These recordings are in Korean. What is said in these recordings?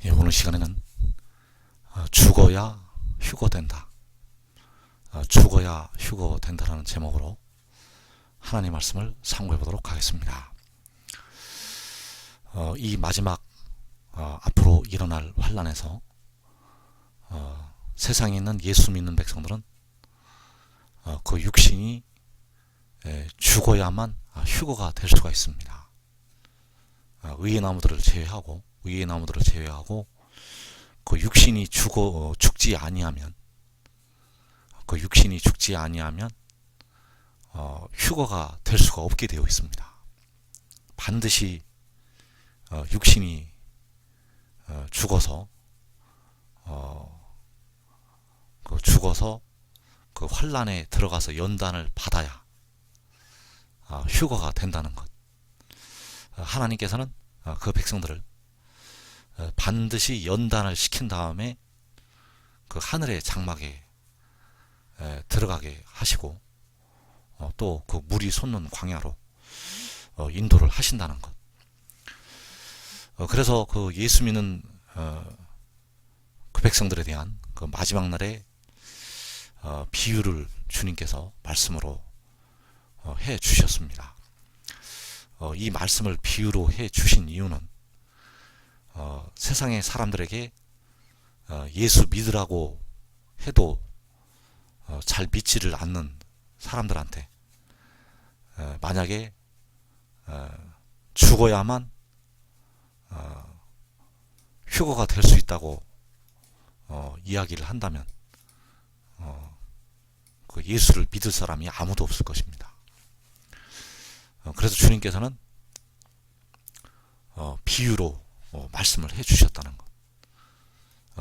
예, 오늘 시간에는 죽어야 휴거된다. 죽어야 휴거된다라는 제목으로 하나님 말씀을 상고해 보도록 하겠습니다. 이 마지막 앞으로 일어날 환란에서 세상에 있는 예수 믿는 백성들은 그 육신이 죽어야만 휴거가 될 수가 있습니다. 의의 나무들을 제외하고 그 육신이 죽지 아니하면 휴거가 될 수가 없게 되어 있습니다. 반드시 육신이 죽어서 그 환란에 들어가서 연단을 받아야 휴거가 된다는 것. 하나님께서는 그 백성들을 반드시 연단을 시킨 다음에 그 하늘의 장막에 들어가게 하시고 또 그 물이 솟는 광야로 인도를 하신다는 것. 그래서 그 예수 믿는 그 백성들에 대한 그 마지막 날의 비유를 주님께서 말씀으로 해 주셨습니다. 이 말씀을 비유로 해 주신 이유는 세상의 사람들에게 예수 믿으라고 해도 잘 믿지를 않는 사람들한테 만약에 죽어야만 휴거가 될 수 있다고 이야기를 한다면 그 예수를 믿을 사람이 아무도 없을 것입니다. 그래서 주님께서는 비유로 말씀을 해 주셨다는 것.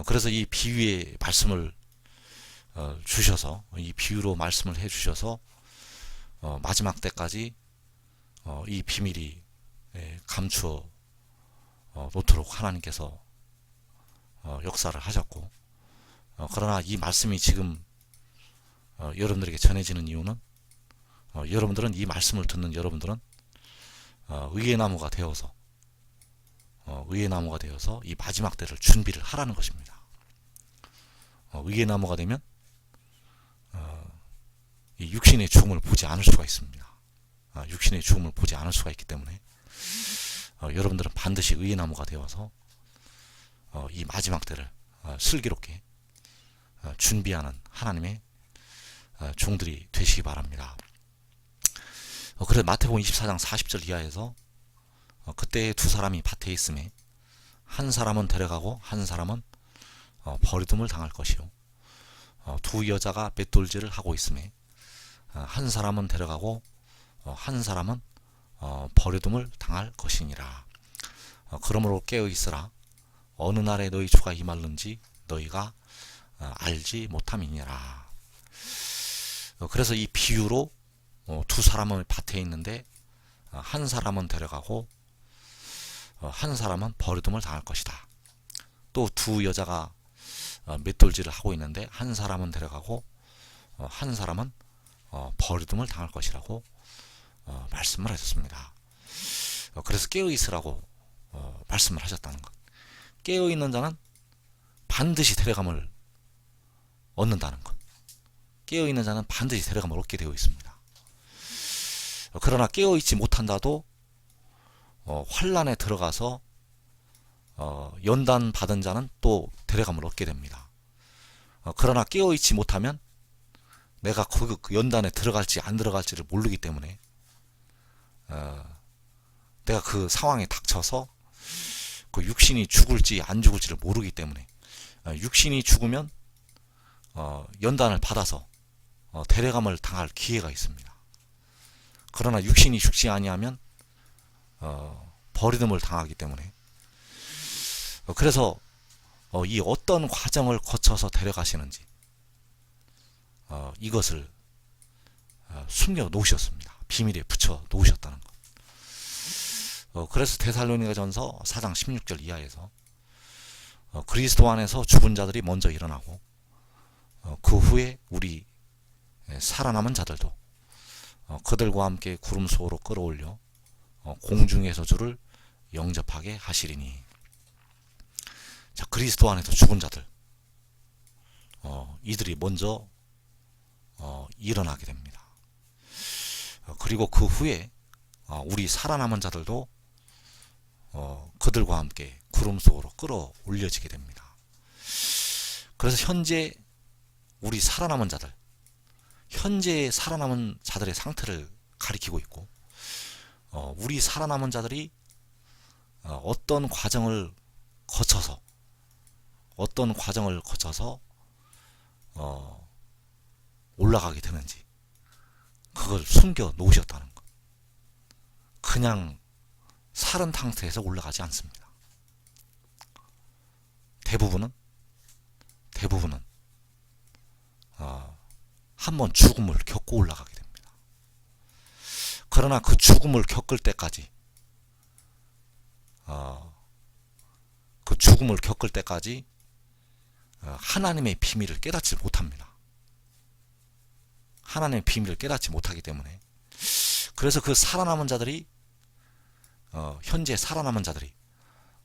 그래서 이 비유의 말씀을 주셔서 이 비유로 말씀을 해 주셔서 마지막 때까지 이 비밀이 감추어 놓도록 하나님께서 역사를 하셨고, 그러나 이 말씀이 지금 여러분들에게 전해지는 이유는 여러분들은 이 말씀을 듣는 여러분들은 의의 나무가 되어서 이 마지막 때를 준비를 하라는 것입니다. 의의 나무가 되면 이 육신의 죽음을 보지 않을 수가 있습니다. 육신의 죽음을 보지 않을 수가 있기 때문에 여러분들은 반드시 의의 나무가 되어서 이 마지막 때를 슬기롭게 준비하는 하나님의 종들이 되시기 바랍니다. 그래서 마태복음 24장 40절 이하에서 그때 두 사람이 밭에 있음에 한 사람은 데려가고 한 사람은 버리둠을 당할 것이요, 두 여자가 맷돌질을 하고 있음에 한 사람은 데려가고 한 사람은 버리둠을 당할 것이니라. 그러므로 깨어 있으라. 어느 날에 너희 주가 임할는지 너희가 알지 못함이니라. 그래서 이 비유로 두 사람은 밭에 있는데 한 사람은 데려가고 한 사람은 버리둠을 당할 것이다. 또 두 여자가 맷돌질을 하고 있는데 한 사람은 데려가고 한 사람은 버리둠을 당할 것이라고 말씀을 하셨습니다. 그래서 깨어있으라고 말씀을 하셨다는 것. 깨어있는 자는 반드시 데려감을 얻는다는 것. 깨어있는 자는 반드시 데려감을 얻게 되어 있습니다. 그러나 깨어있지 못한다도 환란에 들어가서 연단 받은 자는 또 데려감을 얻게 됩니다. 그러나 깨어있지 못하면 내가 그 연단에 들어갈지 안 들어갈지를 모르기 때문에 내가 그 상황에 닥쳐서 그 육신이 죽을지 안 죽을지를 모르기 때문에 육신이 죽으면 연단을 받아서 데려감을 당할 기회가 있습니다. 그러나 육신이 죽지 아니하면 버리둠을 당하기 때문에 그래서 이 어떤 과정을 거쳐서 데려가시는지 이것을 숨겨 놓으셨습니다. 비밀에 붙여 놓으셨다는 것. 그래서 데살로니가전서 4장 16절 이하에서 그리스도 안에서 죽은 자들이 먼저 일어나고 그 후에 우리 살아남은 자들도 그들과 함께 구름 속으로 끌어올려 공중에서 주를 영접하게 하시리니. 자, 그리스도 안에서 죽은 자들, 이들이 먼저 일어나게 됩니다. 그리고 그 후에 우리 살아남은 자들도 그들과 함께 구름 속으로 끌어올려지게 됩니다. 그래서 현재 우리 살아남은 자들, 현재 살아남은 자들의 상태를 가리키고 있고, 우리 살아남은 자들이 어떤 과정을 거쳐서 올라가게 되는지 그걸 숨겨 놓으셨다는 것. 그냥 살은 상태에서 올라가지 않습니다. 대부분은 한번 죽음을 겪고 올라가게 됩니다. 그러나 그 죽음을 겪을 때까지 하나님의 비밀을 깨닫지 못합니다. 하나님의 비밀을 깨닫지 못하기 때문에, 그래서 그 살아남은 자들이 현재 살아남은 자들이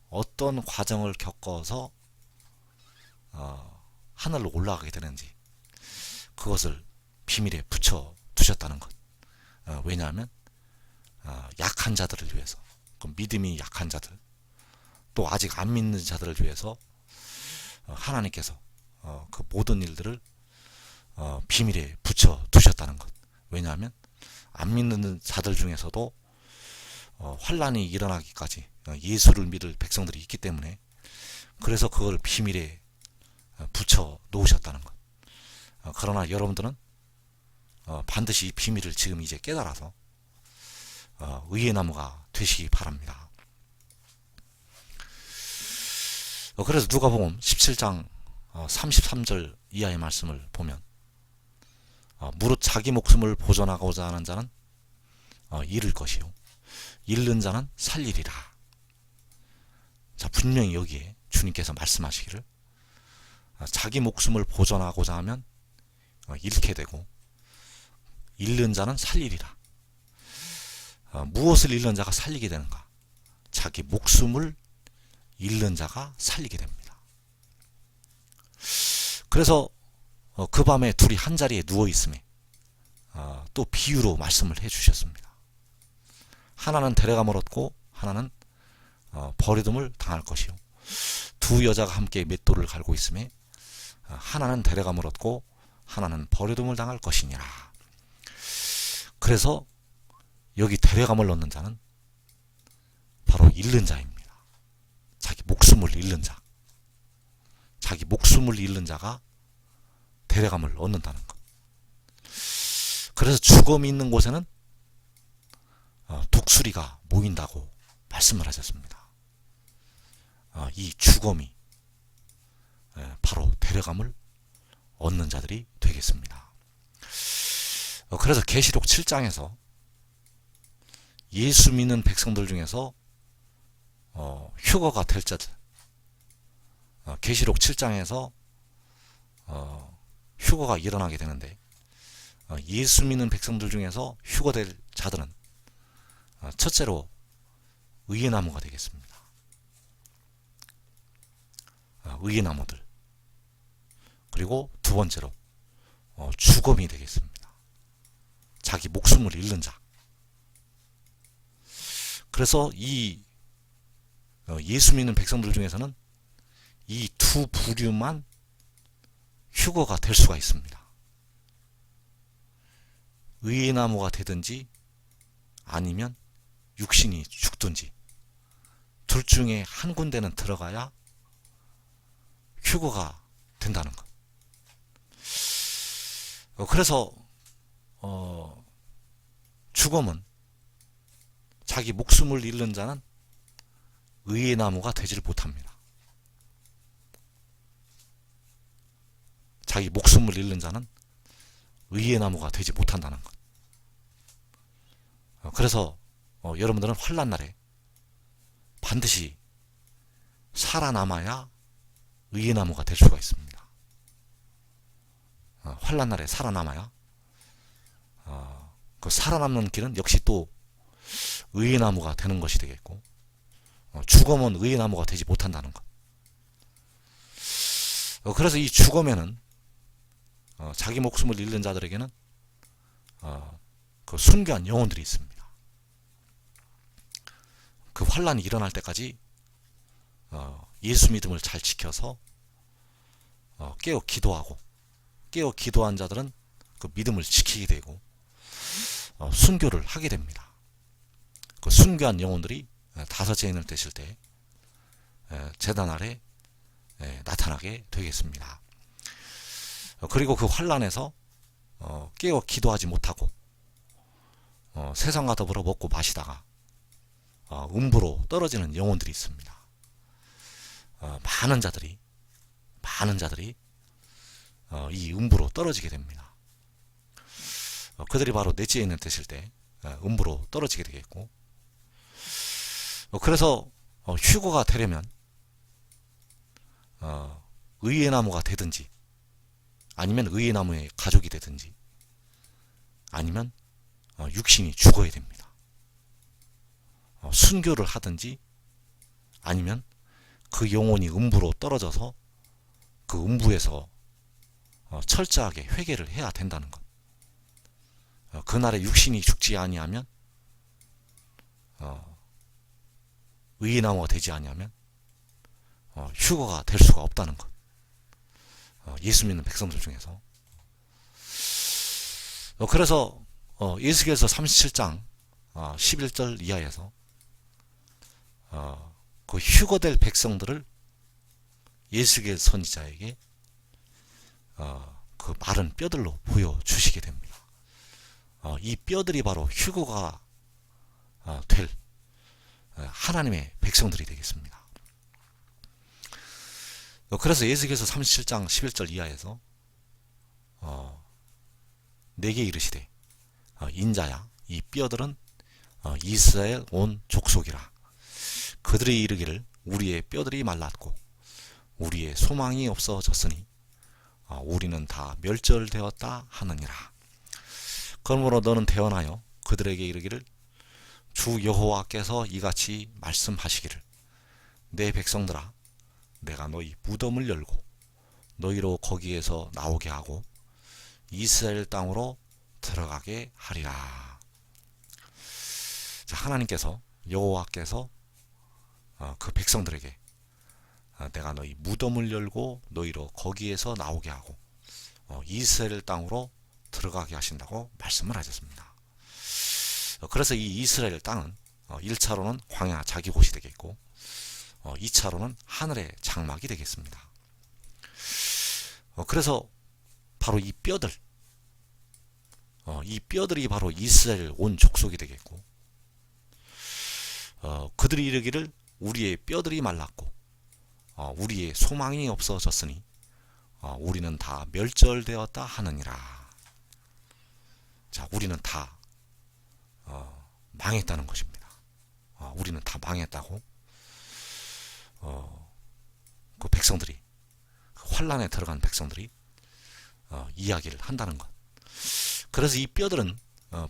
어떤 과정을 겪어서 하늘로 올라가게 되는지 그것을 비밀에 붙여 두셨다는 것. 왜냐하면 약한 자들을 위해서, 그 믿음이 약한 자들, 또 아직 안 믿는 자들을 위해서 하나님께서 그 모든 일들을 비밀에 붙여 두셨다는 것. 왜냐하면 안 믿는 자들 중에서도 환란이 일어나기까지 예수를 믿을 백성들이 있기 때문에, 그래서 그걸 비밀에 붙여 놓으셨다는 것. 그러나 여러분들은 반드시 이 비밀을 지금 이제 깨달아서 의의 나무가 되시기 바랍니다. 그래서 누가복음 17장 33절 이하의 말씀을 보면, 무릇 자기 목숨을 보존하고자 하는 자는 잃을 것이요 잃는 자는 살리리라. 자, 분명히 여기에 주님께서 말씀하시기를 자기 목숨을 보존하고자 하면 잃게 되고 잃는 자는 살리리라. 무엇을 잃는 자가 살리게 되는가? 자기 목숨을 잃는 자가 살리게 됩니다. 그래서 그 밤에 둘이 한 자리에 누워 있음에 또 비유로 말씀을 해 주셨습니다. 하나는 데려감을 얻고 하나는 버리둠을 당할 것이요, 두 여자가 함께 맷돌을 갈고 있음에 하나는 데려감을 얻고 하나는 버리둠을 당할 것이니라. 그래서 여기 데려감을 얻는 자는 바로 잃는 자입니다. 자기 목숨을 잃는 자, 자기 목숨을 잃는 자가 데려감을 얻는다는 것. 그래서 죽음이 있는 곳에는 독수리가 모인다고 말씀을 하셨습니다. 이 죽음이 바로 데려감을 얻는 자들이 되겠습니다. 그래서 계시록 7장에서 예수 믿는 백성들 중에서 휴거가 될 자들, 계시록 7장에서 휴거가 일어나게 되는데, 예수 믿는 백성들 중에서 휴거될 자들은 첫째로 의의 나무가 되겠습니다. 의의 나무들. 그리고 두 번째로 죽음이 되겠습니다. 자기 목숨을 잃는 자. 그래서 이 예수 믿는 백성들 중에서는 이 두 부류만 휴거가 될 수가 있습니다. 의의 나무가 되든지 아니면 육신이 죽든지 둘 중에 한 군데는 들어가야 휴거가 된다는 것. 그래서 죽음은, 자기 목숨을 잃는 자는 의의 나무가 되지를 못합니다. 자기 목숨을 잃는 자는 의의 나무가 되지 못한다는 것. 그래서 여러분들은 환난 날에 반드시 살아남아야 의의 나무가 될 수가 있습니다. 환난 날에 살아남아야 그 살아남는 길은 역시 또 의의 나무가 되는 것이 되겠고, 죽음은 의의 나무가 되지 못한다는 것. 그래서 이 죽음에는 자기 목숨을 잃는 자들에게는 그 순교한 영혼들이 있습니다. 그 환란이 일어날 때까지 예수 믿음을 잘 지켜서 깨어 기도한 자들은 그 믿음을 지키게 되고 순교를 하게 됩니다. 그 순교한 영혼들이 다섯 재인을 떼실 때 제단 아래 나타나게 되겠습니다. 그리고 그 환란에서 깨어 기도하지 못하고 세상과 더불어 먹고 마시다가 음부로 떨어지는 영혼들이 있습니다. 많은 자들이 이 음부로 떨어지게 됩니다. 그들이 바로 넷째 있는 되실 때 음부로 떨어지게 되겠고, 그래서 휴거가 되려면 의의 나무가 되든지, 아니면 의의 나무의 가족이 되든지, 아니면 육신이 죽어야 됩니다. 순교를 하든지, 아니면 그 영혼이 음부로 떨어져서 그 음부에서 철저하게 회개를 해야 된다는 것. 그날에 육신이 죽지 아니하면, 의의 나무가 되지 아니하면 휴거가 될 수가 없다는 것. 예수 믿는 백성들 중에서. 그래서 에스겔서 37장 11절 이하에서 그 휴거될 백성들을 에스겔 선지자에게 그 마른 뼈들로 보여주시게 됩니다. 이 뼈들이 바로 휴거가 될 하나님의 백성들이 되겠습니다. 그래서 에스겔서 37장 11절 이하에서 내게 이르시되 인자야, 이 뼈들은 이스라엘 온 족속이라. 그들이 이르기를 우리의 뼈들이 말랐고 우리의 소망이 없어졌으니 우리는 다 멸절되었다 하느니라. 그러므로 너는 대언하여 그들에게 이르기를 주 여호와께서 이같이 말씀하시기를 내 백성들아, 내가 너희 무덤을 열고 너희로 거기에서 나오게 하고 이스라엘 땅으로 들어가게 하리라. 자, 하나님께서, 여호와께서 그 백성들에게 내가 너희 무덤을 열고 너희로 거기에서 나오게 하고 이스라엘 땅으로 들어가게 하신다고 말씀을 하셨습니다. 그래서 이 이스라엘 땅은 1차로는 광야 자기 곳이 되겠고 2차로는 하늘의 장막이 되겠습니다. 그래서 바로 이 뼈들이 바로 이스라엘 온 족속이 되겠고, 그들이 이르기를 우리의 뼈들이 말랐고 우리의 소망이 없어졌으니 우리는 다 멸절되었다 하느니라. 자, 우리는 다 망했다는 것입니다. 우리는 다 망했다고 그 백성들이, 그 환란에 들어간 백성들이 이야기를 한다는 것. 그래서 이 뼈들은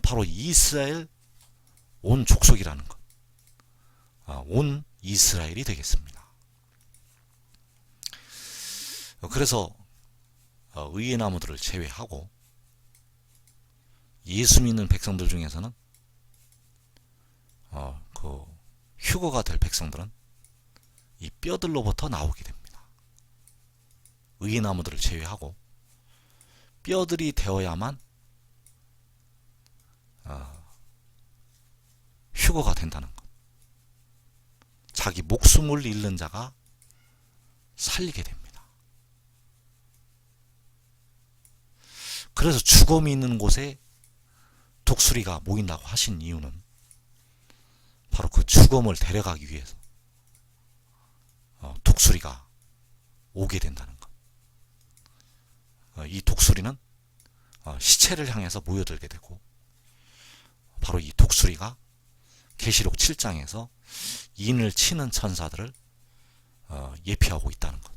바로 이스라엘 온 족속이라는 것, 온 이스라엘이 되겠습니다. 그래서 의의 나무들을 제외하고 예수 믿는 백성들 중에서는 그 휴거가 될 백성들은 이 뼈들로부터 나오게 됩니다. 의의 나무들을 제외하고 뼈들이 되어야만 휴거가 된다는 것. 자기 목숨을 잃는 자가 살리게 됩니다. 그래서 죽음이 있는 곳에 독수리가 모인다고 하신 이유는 바로 그 죽음을 데려가기 위해서 독수리가 오게 된다는 것. 이 독수리는 시체를 향해서 모여들게 되고, 바로 이 독수리가 계시록 7장에서 인을 치는 천사들을 예표하고 있다는 것.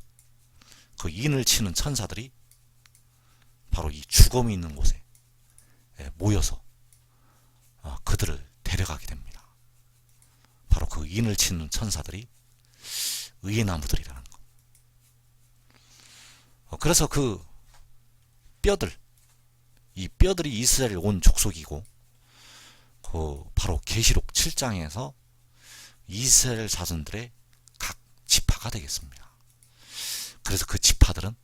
그 인을 치는 천사들이 바로 이 죽음이 있는 곳에 모여서 그들을 데려가게 됩니다. 바로 그 인을 치는 천사들이 의의 나무들이라는 것. 그래서 그 뼈들, 이 뼈들이 이스라엘 온 족속이고, 바로 계시록 7장에서 이스라엘 자손들의 각 지파가 되겠습니다. 그래서 그 지파들은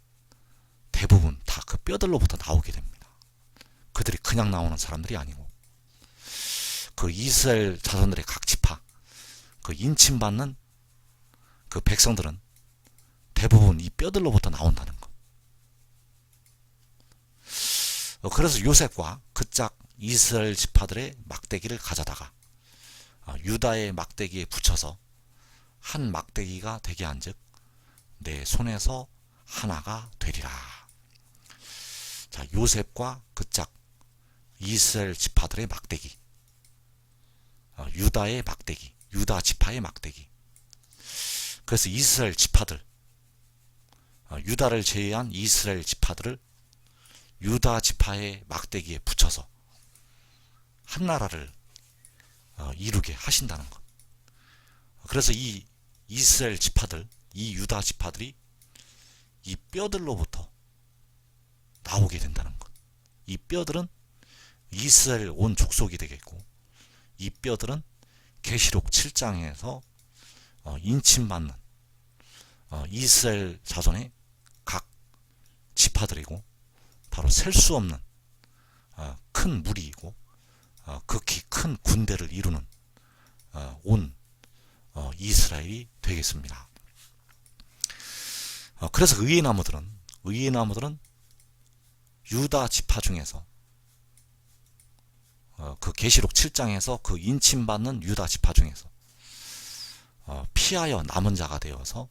대부분 다 그 뼈들로부터 나오게 됩니다. 그들이 그냥 나오는 사람들이 아니고, 그 이스라엘 자손들의 각 지파, 그 인침받는 그 백성들은 대부분 이 뼈들로부터 나온다는 것. 그래서 요셉과 그 짝 이스라엘 지파들의 막대기를 가져다가 유다의 막대기에 붙여서 한 막대기가 되게 한즉 내 손에서 하나가 되리라. 자, 요셉과 그 짝 이스라엘 지파들의 막대기, 유다의 막대기, 유다 지파의 막대기. 그래서 이스라엘 지파들, 유다를 제외한 이스라엘 지파들을 유다 지파의 막대기에 붙여서 한 나라를 이루게 하신다는 것. 그래서 이 이스라엘 지파들, 이 유다 지파들이 이 뼈들로부터 나오게 된다는 것. 이 뼈들은 이스라엘 온 족속이 되겠고, 이 뼈들은 계시록 7장에서 인침받는 이스라엘 자손의 각 지파들이고, 바로 셀 수 없는 큰 무리이고, 극히 큰 군대를 이루는 온 이스라엘이 되겠습니다. 그래서 의의 나무들은 유다 지파 중에서 그 계시록 7장에서 그 인침받는 유다 지파 중에서 피하여 남은 자가 되어서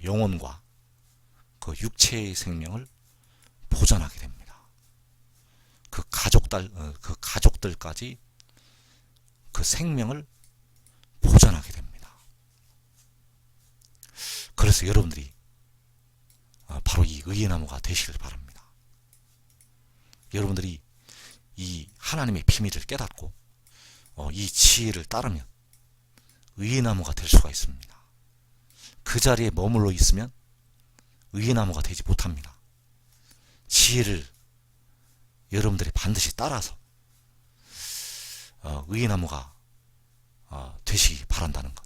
영혼과 그 육체의 생명을 보존하게 됩니다. 그 가족들까지 그 생명을 보존하게 됩니다. 그래서 여러분들이 바로 이 의의 나무가 되시길 바랍니다. 여러분들이 이 하나님의 비밀을 깨닫고 이 지혜를 따르면 의의 나무가 될 수가 있습니다. 그 자리에 머물러 있으면 의의 나무가 되지 못합니다. 지혜를 여러분들이 반드시 따라서 의의 나무가 되시기 바란다는 것.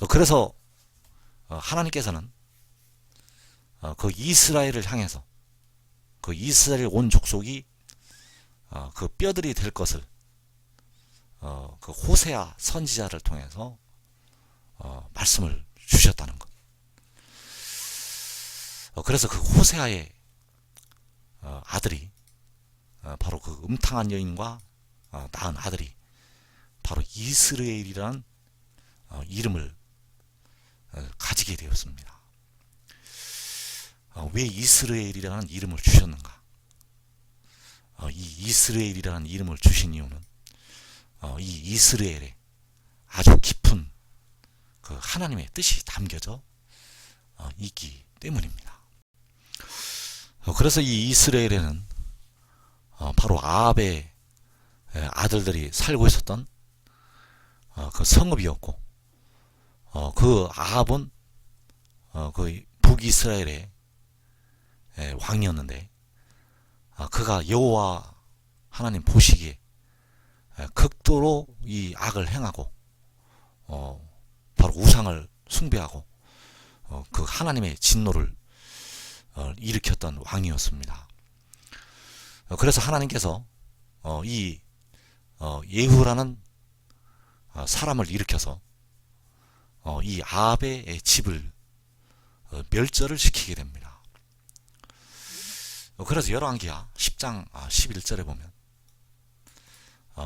그래서 하나님께서는 그 이스라엘을 향해서 그 이스라엘 온 족속이 그 뼈들이 될 것을 그 호세아 선지자를 통해서 말씀을 주셨다는 것. 그래서 그 호세아의 아들이 바로 그 음탕한 여인과 낳은 아들이 바로 이스라엘이라는 이름을 가지게 되었습니다. 왜 이스라엘이라는 이름을 주셨는가? 이 이스라엘이라는 이름을 주신 이유는 이 이스라엘에 아주 깊은 그 하나님의 뜻이 담겨져 있기 때문입니다. 그래서 이 이스라엘에는 바로 아합의 아들들이 살고 있었던 그 성읍이었고, 그 아합은 그 북이스라엘의 왕이었는데, 그가 여호와 하나님 보시기에 극도로 이 악을 행하고 바로 우상을 숭배하고 그 하나님의 진노를 일으켰던 왕이었습니다. 그래서 하나님께서 이 예후라는 사람을 일으켜서 이 아합의 집을 멸절을 시키게 됩니다. 그래서 열왕기하 10장 11절에 보면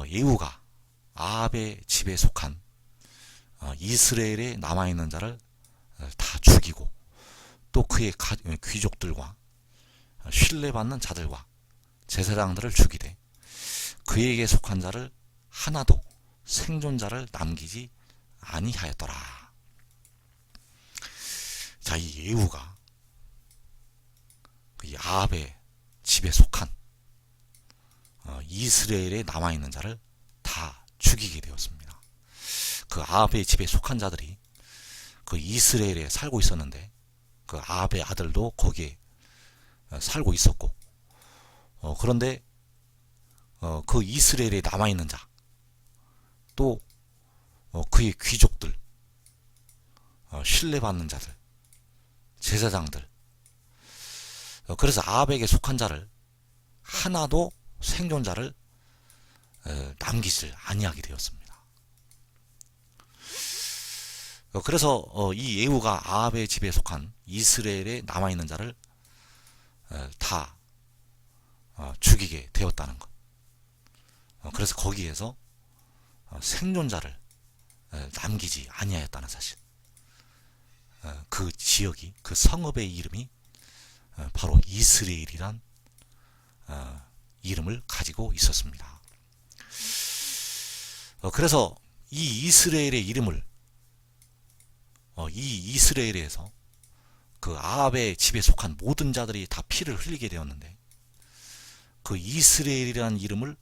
예후가 아합의 집에 속한 이스라엘에 남아있는 자를 다 죽이고, 또 그의 귀족들과 신뢰받는 자들과 제사장들을 죽이되 그에게 속한 자를 하나도 생존자를 남기지 아니하였더라. 자, 이 예후가 이 아합의 집에 속한 이스라엘에 남아있는 자를 다 죽이게 되었습니다. 그 아합의 집에 속한 자들이 그 이스라엘에 살고 있었는데 그 아합의 아들도 거기에 살고 있었고, 그런데 그 이스라엘에 남아있는 자, 또 그의 귀족들, 신뢰받는 자들, 제사장들, 그래서 아합에게 속한 자를 하나도 생존자를 남기질 아니하게 되었습니다. 그래서 이 예후가 아합의 집에 속한 이스라엘에 남아있는 자를 다 죽이게 되었다는 것. 그래서 거기에서 생존자를 남기지 아니하였다는 사실. 그 지역이, 그 성읍의 이름이 바로 이스라엘이란 이름을 가지고 있었습니다. 그래서 이 이스라엘의 이름을 이 이스라엘에서 그 아합의 집에 속한 모든 자들이 다 피를 흘리게 되었는데, 그 이스라엘이라는 이름을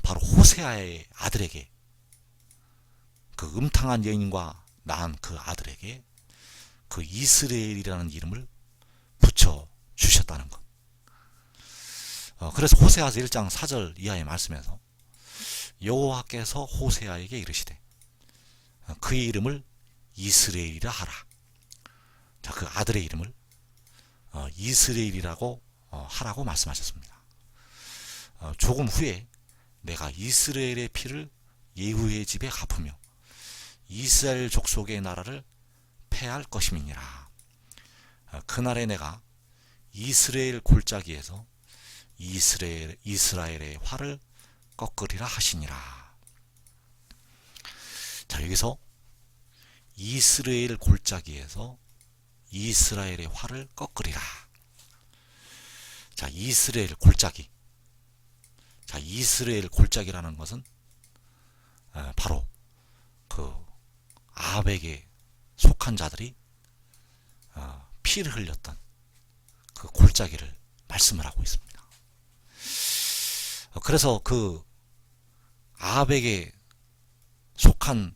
바로 호세아의 아들에게, 그 음탕한 여인과 낳은 그 아들에게 그 이스라엘이라는 이름을 붙여 주셨다는 것. 그래서 호세아서 1장 4절 이하의 말씀에서 여호와께서 호세아에게 이르시되 그의 이름을 이스라엘이라 하라. 자, 그 아들의 이름을 이스라엘이라고 하라고 말씀하셨습니다. 조금 후에 내가 이스라엘의 피를 예후의 집에 갚으며 이스라엘 족속의 나라를 패할 것임이니라. 그날에 내가 이스라엘 골짜기에서 이스라엘의 활을 꺾으리라 하시니라. 자, 여기서 이스라엘 골짜기에서 이스라엘의 활을 꺾으리라. 자, 이스라엘 골짜기. 자, 이스라엘 골짜기라는 것은 바로 그 아합에게 속한 자들이 피를 흘렸던 그 골짜기를 말씀을 하고 있습니다. 그래서 그 아합에게 속한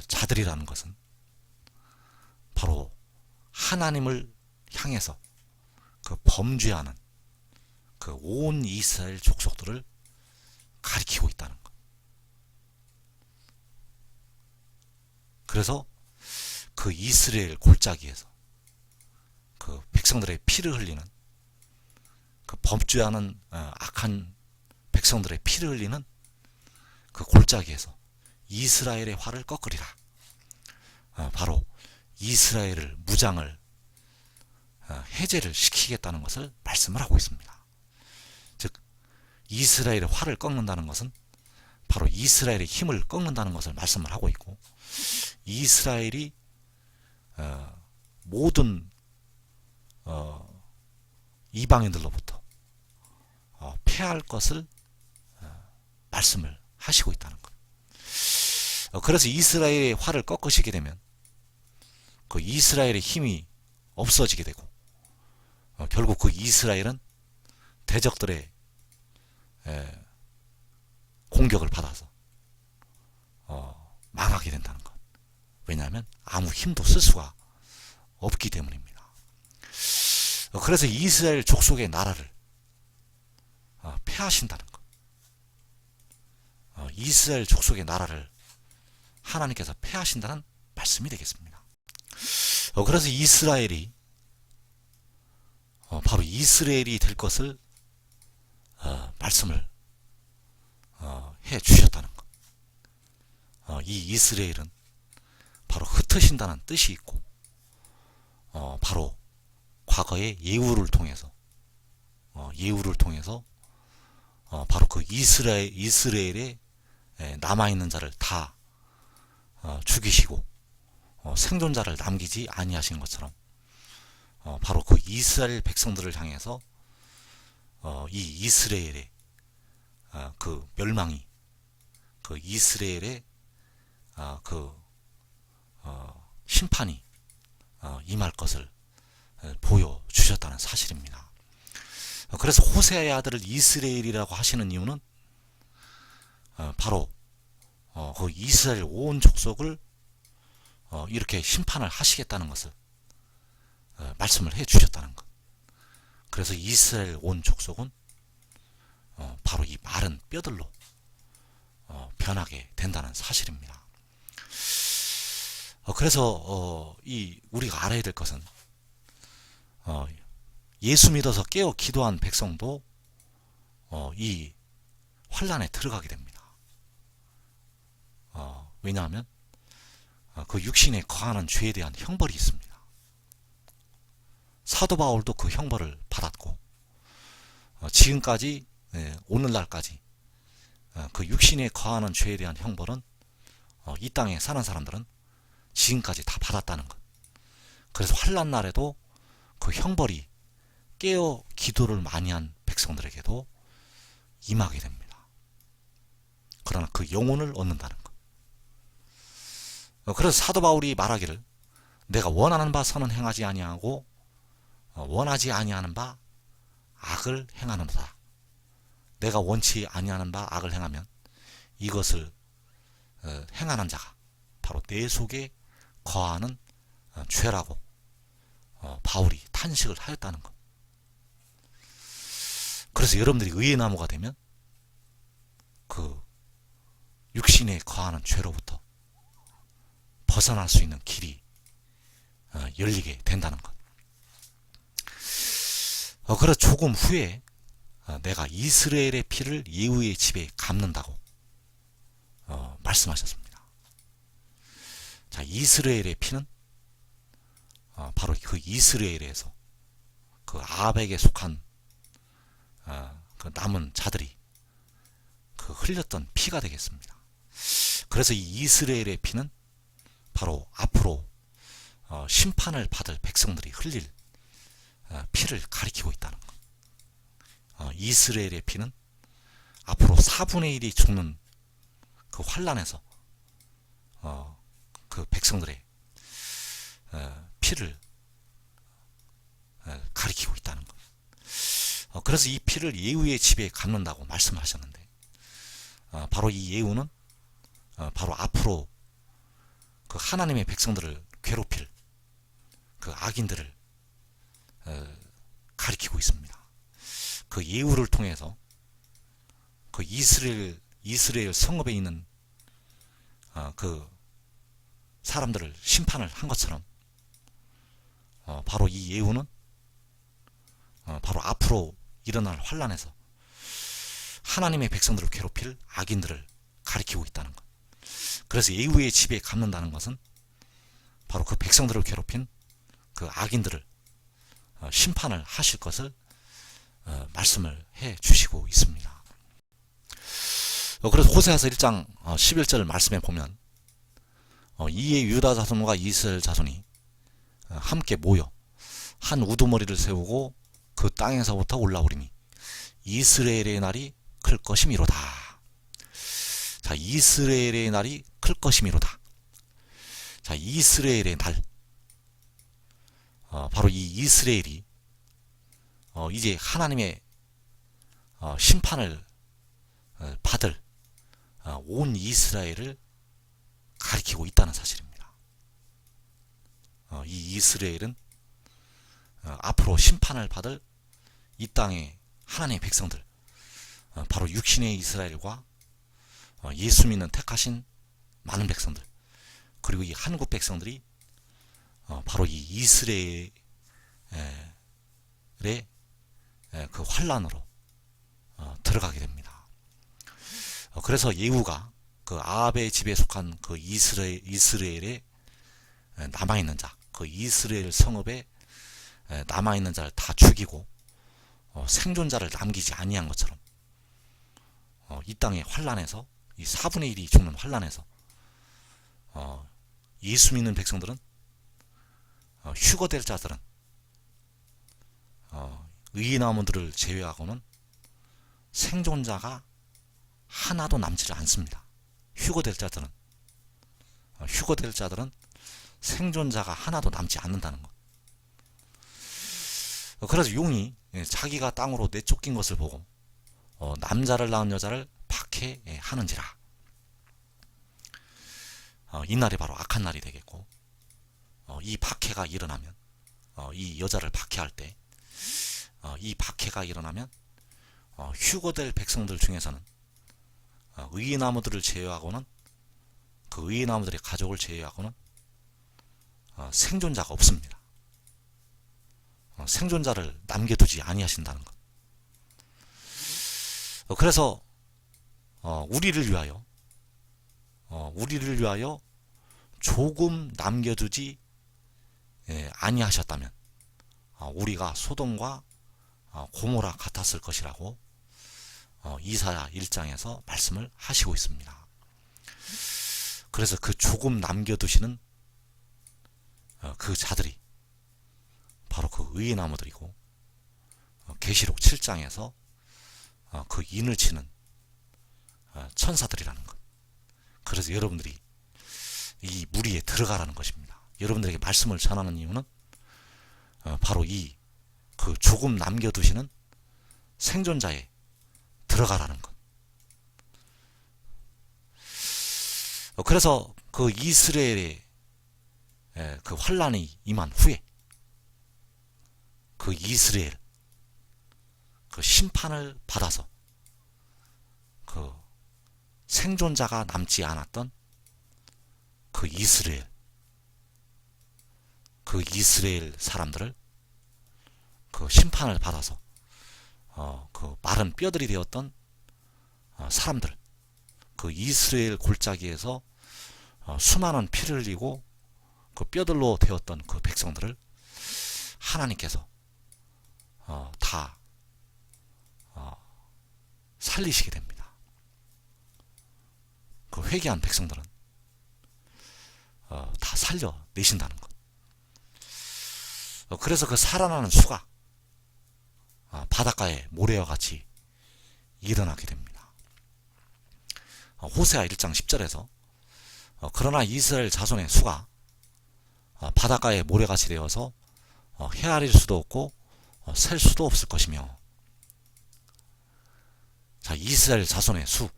자들이라는 것은 바로 하나님을 향해서 그 범죄하는 그 온 이스라엘 족속들을 가리키고 있다는 것. 그래서 그 이스라엘 골짜기에서 그 백성들의 피를 흘리는, 그 범죄하는 악한 백성들의 피를 흘리는 그 골짜기에서 이스라엘의 활을 꺾으리라. 바로 이스라엘을, 무장을 해제를 시키겠다는 것을 말씀을 하고 있습니다. 즉 이스라엘의 활을 꺾는다는 것은 바로 이스라엘의 힘을 꺾는다는 것을 말씀을 하고 있고, 이스라엘이 모든 이방인들로부터 패할 것을 말씀을 하시고 있다는 것. 그래서 이스라엘의 활을 꺾으시게 되면 그 이스라엘의 힘이 없어지게 되고, 결국 그 이스라엘은 대적들의 공격을 받아서 망하게 된다는 것. 왜냐하면 아무 힘도 쓸 수가 없기 때문입니다. 그래서 이스라엘 족속의 나라를 패하신다는 것. 이스라엘 족속의 나라를 하나님께서 패하신다는 말씀이 되겠습니다. 그래서 이스라엘이 바로 이스라엘이 될 것을 말씀을 해 주셨다는 것. 이 이스라엘은 바로 흩으신다는 뜻이 있고, 바로 과거의 예후를 통해서 바로 그 이스라엘에 남아있는 자를 다 죽이시고 생존자를 남기지 아니하신 것처럼, 바로 그 이스라엘 백성들을 향해서 이 이스라엘의 그 멸망이, 그 이스라엘의 그 심판이 임할 것을 보여주셨다는 사실입니다. 그래서 호세아의 아들을 이스라엘이라고 하시는 이유는 바로 그 이스라엘 온 족속을 이렇게 심판을 하시겠다는 것을 말씀을 해 주셨다는 것. 그래서 이스라엘 온 족속은 바로 이 마른 뼈들로 변하게 된다는 사실입니다. 그래서 이 우리가 알아야 될 것은 예수 믿어서 깨어 기도한 백성도 이 환란에 들어가게 됩니다. 왜냐하면 그 육신에 거하는 죄에 대한 형벌이 있습니다. 사도 바울도 그 형벌을 받았고 지금까지 오늘날까지 그 육신에 거하는 죄에 대한 형벌은 이 땅에 사는 사람들은 지금까지 다 받았다는 것. 그래서 환난 날에도 그 형벌이 깨어 기도를 많이 한 백성들에게도 임하게 됩니다. 그러나 그 영혼을 얻는다는 것. 그래서 사도 바울이 말하기를 내가 원하는 바 선은 행하지 아니하고 원하지 아니하는 바 악을 행하는도다. 내가 원치 아니하는 바 악을 행하면 이것을 행하는 자가 바로 내 속에 거하는 죄라고 바울이 탄식을 하였다는 것. 그래서 여러분들이 의의 나무가 되면 그 육신에 거하는 죄로부터 벗어날 수 있는 길이 열리게 된다는 것. 그래서 조금 후에 내가 이스라엘의 피를 예후의 집에 갚는다고 말씀하셨습니다. 자, 이스라엘의 피는 바로 그 이스라엘에서 그 아합에게 속한 그 남은 자들이 그 흘렸던 피가 되겠습니다. 그래서 이 이스라엘의 피는 바로 앞으로 심판을 받을 백성들이 흘릴 피를 가리키고 있다는 것. 이스라엘의 피는 앞으로 4분의 1이 죽는 그 환란에서 그 백성들의 피를 가리키고 있다는 것. 그래서 이 피를 예후의 집에 갚는다고 말씀하셨는데 바로 이 예후는 바로 앞으로 그 하나님의 백성들을 괴롭힐 그 악인들을 가리키고 있습니다. 그 예후를 통해서 그 이스라엘 성읍에 있는 그 사람들을 심판을 한 것처럼 바로 이 예후는 바로 앞으로 일어날 환란에서 하나님의 백성들을 괴롭힐 악인들을 가리키고 있다는 것. 그래서 예후의 집에 갚는다는 것은 바로 그 백성들을 괴롭힌 그 악인들을 심판을 하실 것을 말씀을 해 주시고 있습니다. 그래서 호세아서 1장 11절 말씀에 보면 이에 유다 자손과 이스라엘 자손이 함께 모여 한 우두머리를 세우고 그 땅에서부터 올라오리니 이스라엘의 날이 클 것이미로다. 자, 이스라엘의 날이 클 것이미로다. 자, 이스라엘의 날, 바로 이 이스라엘이 이제 하나님의 심판을 받을 온 이스라엘을 가리키고 있다는 사실입니다. 이 이스라엘은 앞으로 심판을 받을 이 땅의 하나님의 백성들, 바로 육신의 이스라엘과 예수 믿는 택하신 많은 백성들, 그리고 이 한국 백성들이 바로 이 이스라엘의 그 환란으로 들어가게 됩니다. 그래서 예후가 그 아합의 집에 속한 그 이스라엘에 남아있는 자, 그 이스라엘 성읍에 남아있는 자를 다 죽이고 생존자를 남기지 아니한 것처럼 이 땅의 환란에서 이 4분의 1이 죽는 환란에서 예수 믿는 백성들은 휴거될 자들은 의인나무들을 제외하고는 생존자가 하나도 남지 않습니다. 휴거될 자들은 생존자가 하나도 남지 않는다는 것. 그래서 용이 자기가 땅으로 내쫓긴 것을 보고 남자를 낳은 여자를 박해하는지라. 이날이 바로 악한 날이 되겠고 이 박해가 일어나면 이 여자를 박해할 때 이 박해가 일어나면 휴거될 백성들 중에서는 의인나무들을 제외하고는 그 의인나무들의 가족을 제외하고는 생존자가 없습니다. 생존자를 남겨두지 아니하신다는 것. 그래서 우리를 위하여 조금 남겨두지 아니하셨다면 우리가 소돔과 고모라 같았을 것이라고 이사야 1장에서 말씀을 하시고 있습니다. 그래서 그 조금 남겨두시는 그 자들이 바로 그 의인나무들이고 계시록 7장에서 그 인을 치는 천사들이라는 것. 그래서 여러분들이 이 무리에 들어가라는 것입니다. 여러분들에게 말씀을 전하는 이유는 바로 이 그 조금 남겨두시는 생존자에 들어가라는 것. 그래서 그 이스라엘의 그 환란이 임한 후에 그 이스라엘 그 심판을 받아서 그 생존자가 남지 않았던 그 이스라엘 사람들을 그 심판을 받아서 그 마른 뼈들이 되었던 사람들, 그 이스라엘 골짜기에서 수많은 피를 흘리고 그 뼈들로 되었던 그 백성들을 하나님께서 다 살리시게 됩니다. 그 회개한 백성들은 다 살려내신다는 것. 그래서 그 살아나는 수가 바닷가의 모래와 같이 일어나게 됩니다. 호세아 1장 10절에서 그러나 이스라엘 자손의 수가 바닷가의 모래같이 되어서 헤아릴 수도 없고 셀 수도 없을 것이며. 자, 이스라엘 자손의 수,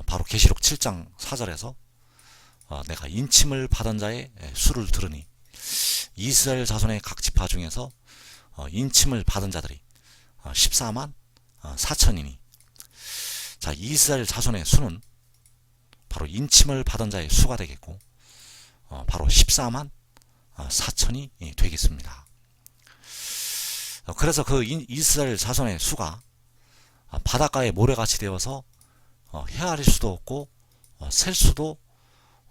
바로 계시록 7장 4절에서 내가 인침을 받은 자의 수를 들으니 이스라엘 자손의 각 지파 중에서 인침을 받은 자들이 14만 4천이니. 자, 이스라엘 자손의 수는 바로 인침을 받은 자의 수가 되겠고 바로 14만 4천이 되겠습니다. 그래서 그 이스라엘 자손의 수가 바닷가의 모래같이 되어서 헤아릴 수도 없고 셀 수도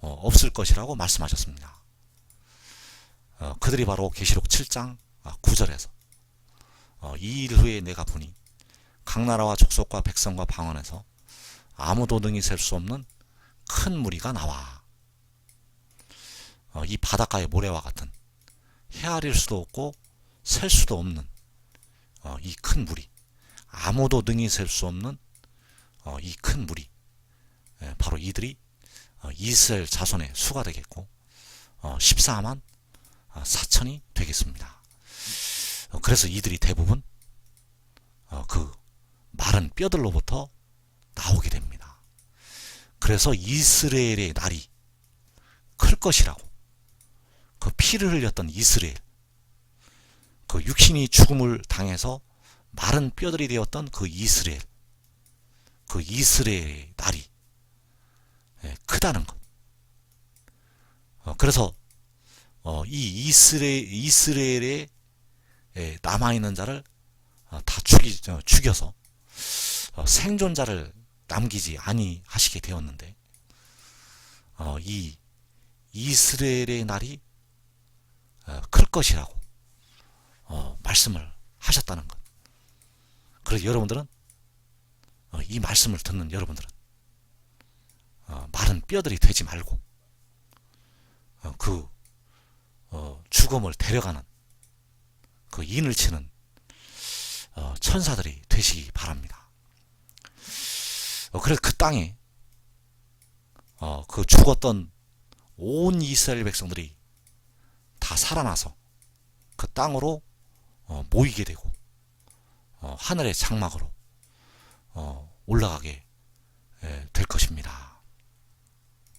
없을 것이라고 말씀하셨습니다. 그들이 바로 계시록 7장 9절에서 이 일 후에 내가 보니 각 나라와 족속과 백성과 방언에서 아무도 능히 셀 수 없는 큰 무리가 나와. 이 바닷가의 모래와 같은 헤아릴 수도 없고 셀 수도 없는 이 큰 무리, 아무도 능히 셀 수 없는 이 큰 무리, 바로 이들이 이스라엘 자손의 수가 되겠고 14만 4천이 되겠습니다. 그래서 이들이 대부분 그 마른 뼈들로부터 나오게 됩니다. 그래서 이스라엘의 날이 클 것이라고, 그 피를 흘렸던 이스라엘, 그 육신이 죽음을 당해서 마른 뼈들이 되었던 그 이스라엘의 날이 크다는 것. 그래서 이 이스라엘에 남아있는 자를 다 죽여서 생존자를 남기지 아니하시게 되었는데 이 이스라엘의 날이 클 것이라고 말씀을 하셨다는 것. 그래서 여러분들은 이 말씀을 듣는 여러분들은 마른 뼈들이 되지 말고 그 죽음을 데려가는 그 인을 치는 천사들이 되시기 바랍니다. 그래서 그 땅에 그 죽었던 온 이스라엘 백성들이 다 살아나서 그 땅으로 모이게 되고 하늘의 장막으로 올라가게 될 것입니다.